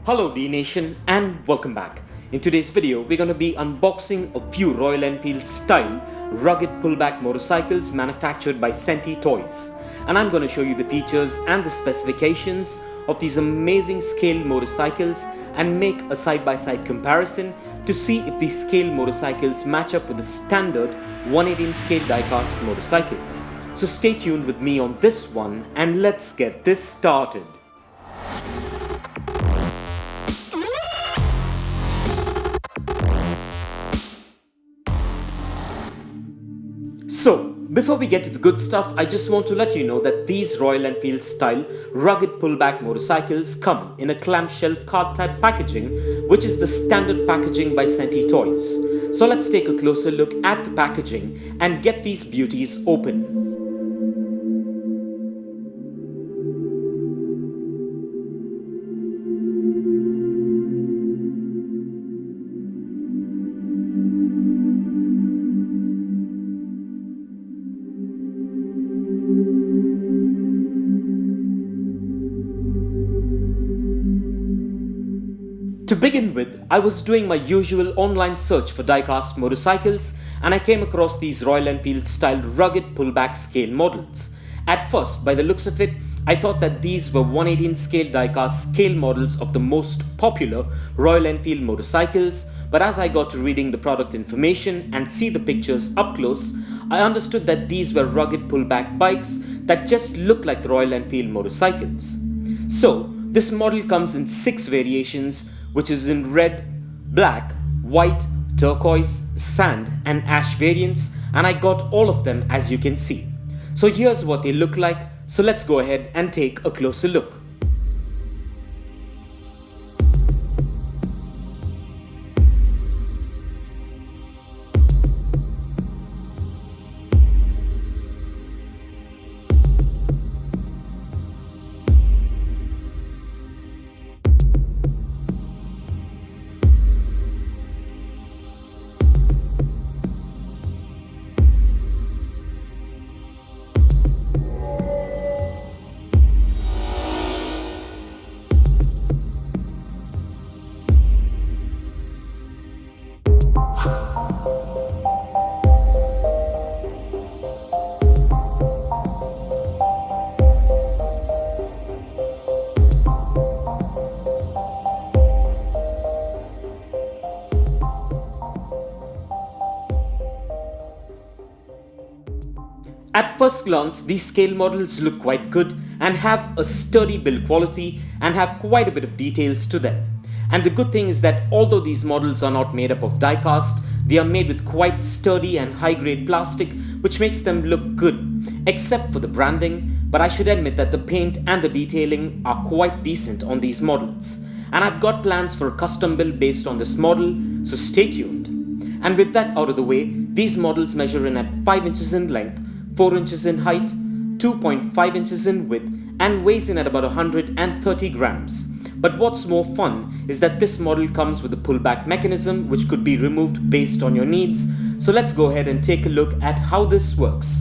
Hello Dnation and welcome back. In today's video, we're going to be unboxing a few Royal Enfield style rugged pullback motorcycles manufactured by Centy Toys. And I'm going to show you the features and the specifications of these amazing scale motorcycles and make a side-by-side comparison to see if these scale motorcycles match up with the standard 118 scale diecast motorcycles. So stay tuned with me on this one and let's get this started. So, before we get to the good stuff, I just want to let you know that these Royal Enfield style rugged pullback motorcycles come in a clamshell card type packaging, which is the standard packaging by Centy Toys. So let's take a closer look at the packaging and get these beauties open. To begin with, I was doing my usual online search for diecast motorcycles and I came across these Royal Enfield style rugged pullback scale models. At first, by the looks of it, I thought that these were 118 scale diecast scale models of the most popular Royal Enfield motorcycles, but as I got to reading the product information and see the pictures up close, I understood that these were rugged pullback bikes that just look like the Royal Enfield motorcycles. So, this model comes in 6 variations, which is in red, black, white, turquoise, sand and ash variants, and I got all of them as you can see. So here's what they look like, so let's go ahead and take a closer look. At first glance, these scale models look quite good and have a sturdy build quality and have quite a bit of details to them. And the good thing is that although these models are not made up of diecast, they are made with quite sturdy and high grade plastic, which makes them look good, except for the branding, but I should admit that the paint and the detailing are quite decent on these models. And I've got plans for a custom build based on this model, so stay tuned. And with that out of the way, these models measure in at 5 inches in length, 4 inches in height, 2.5 inches in width and weighs in at about 130 grams. But what's more fun is that this model comes with a pullback mechanism which could be removed based on your needs. So let's go ahead and take a look at how this works.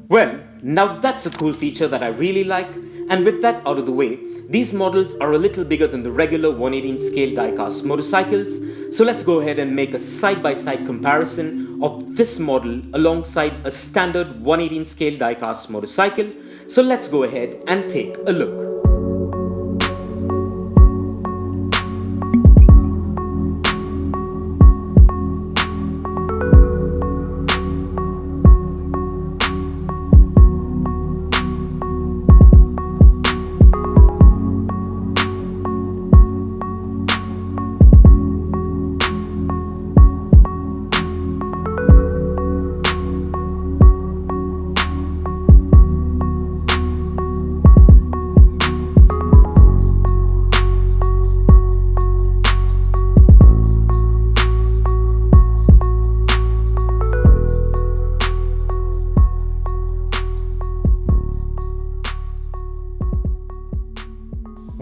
Well, now that's a cool feature that I really like, and with that out of the way, these models are a little bigger than the regular 118 scale diecast motorcycles, so let's go ahead and make a side-by-side comparison of this model alongside a standard 118 scale diecast motorcycle, so let's go ahead and take a look.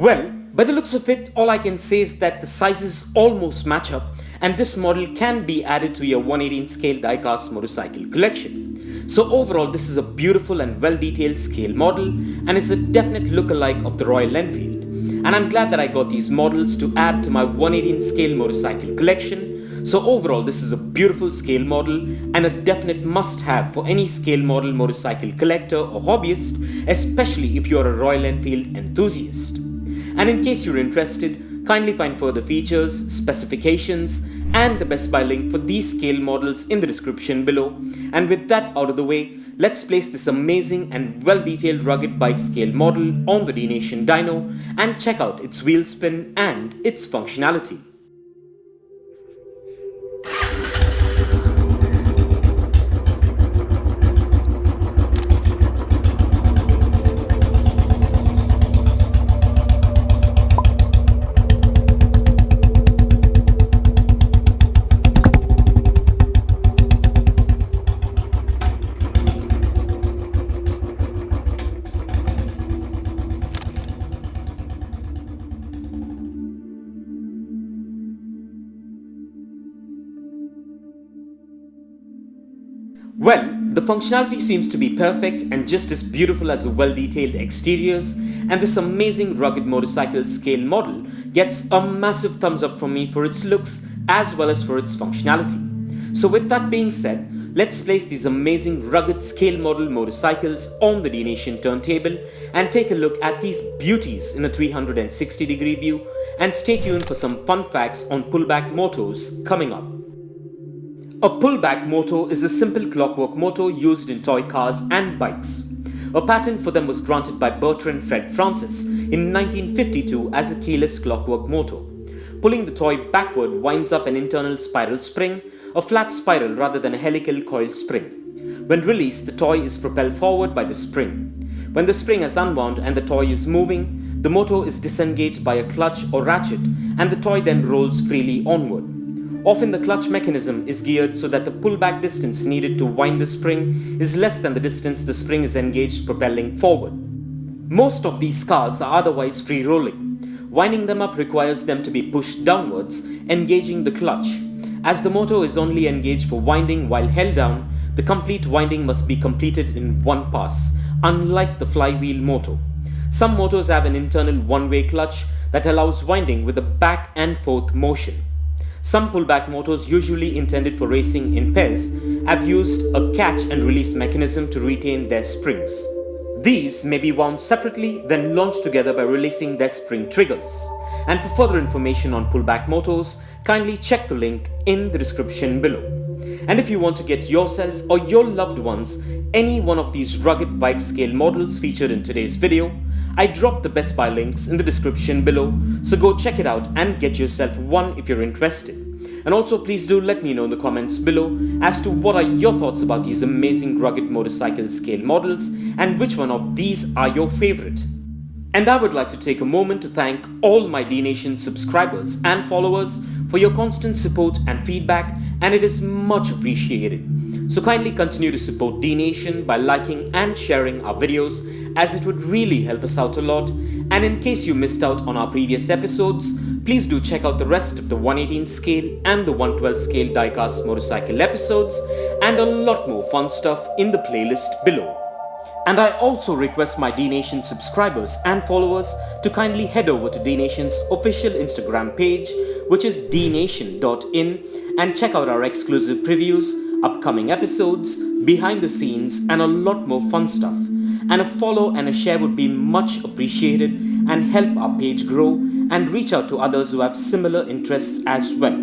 Well, by the looks of it, all I can say is that the sizes almost match up, and this model can be added to your 118 scale diecast motorcycle collection. So overall, this is a beautiful and well-detailed scale model, and is a definite look-alike of the Royal Enfield. And I'm glad that I got these models to add to my 118 scale motorcycle collection. So overall, this is a beautiful scale model and a definite must-have for any scale model motorcycle collector or hobbyist, especially if you're a Royal Enfield enthusiast. And in case you're interested, kindly find further features, specifications, and the Best Buy link for these scale models in the description below. And with that out of the way, let's place this amazing and well-detailed rugged bike scale model on the Dnation dyno and check out its wheel spin and its functionality. Well, the functionality seems to be perfect and just as beautiful as the well-detailed exteriors, and this amazing rugged motorcycle scale model gets a massive thumbs up from me for its looks as well as for its functionality. So with that being said, let's place these amazing rugged scale model motorcycles on the Dnation turntable and take a look at these beauties in a 360-degree view, and stay tuned for some fun facts on pullback motors coming up. A pullback motor is a simple clockwork motor used in toy cars and bikes. A patent for them was granted by Bertrand Fred Francis in 1952 as a keyless clockwork motor. Pulling the toy backward winds up an internal spiral spring, a flat spiral rather than a helical coil spring. When released, the toy is propelled forward by the spring. When the spring is unwound and the toy is moving, the motor is disengaged by a clutch or ratchet, and the toy then rolls freely onward. Often the clutch mechanism is geared so that the pullback distance needed to wind the spring is less than the distance the spring is engaged propelling forward. Most of these cars are otherwise free rolling. Winding them up requires them to be pushed downwards, engaging the clutch. As the motor is only engaged for winding while held down, the complete winding must be completed in one pass, unlike the flywheel motor. Some motors have an internal one-way clutch that allows winding with a back and forth motion. Some pullback motors, usually intended for racing in pairs, have used a catch and release mechanism to retain their springs. These may be wound separately, then launched together by releasing their spring triggers. And for further information on pullback motors, kindly check the link in the description below. And if you want to get yourself or your loved ones any one of these rugged bike scale models featured in today's video, I dropped the Best Buy links in the description below, so go check it out and get yourself one if you're interested. And also please do let me know in the comments below as to what are your thoughts about these amazing rugged motorcycle scale models and which one of these are your favorite. And I would like to take a moment to thank all my Dnation subscribers and followers for your constant support and feedback, and it is much appreciated. So kindly continue to support Dnation by liking and sharing our videos, as it would really help us out a lot. And in case you missed out on our previous episodes, please do check out the rest of the 118 scale and the 112 scale diecast motorcycle episodes, and a lot more fun stuff in the playlist below. And I also request my Dnation subscribers and followers to kindly head over to Dnation's official Instagram page, which is dnation.in, and check out our exclusive previews, upcoming episodes, behind the scenes, and a lot more fun stuff. And a follow and a share would be much appreciated and help our page grow and reach out to others who have similar interests as well.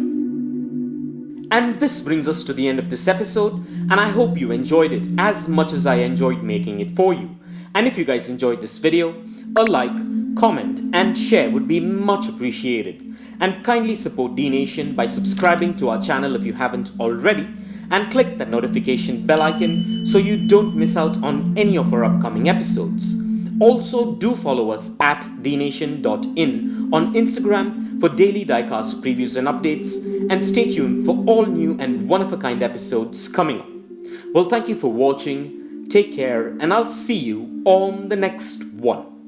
And this brings us to the end of this episode, and I hope you enjoyed it as much as I enjoyed making it for you. And if you guys enjoyed this video, a like, comment, and share would be much appreciated. And kindly support Dnation by subscribing to our channel if you haven't already, and click that notification bell icon so you don't miss out on any of our upcoming episodes. Also, do follow us at dnation.in on Instagram for daily diecast previews and updates, and stay tuned for all new and one-of-a-kind episodes coming up. Well, thank you for watching, take care, and I'll see you on the next one.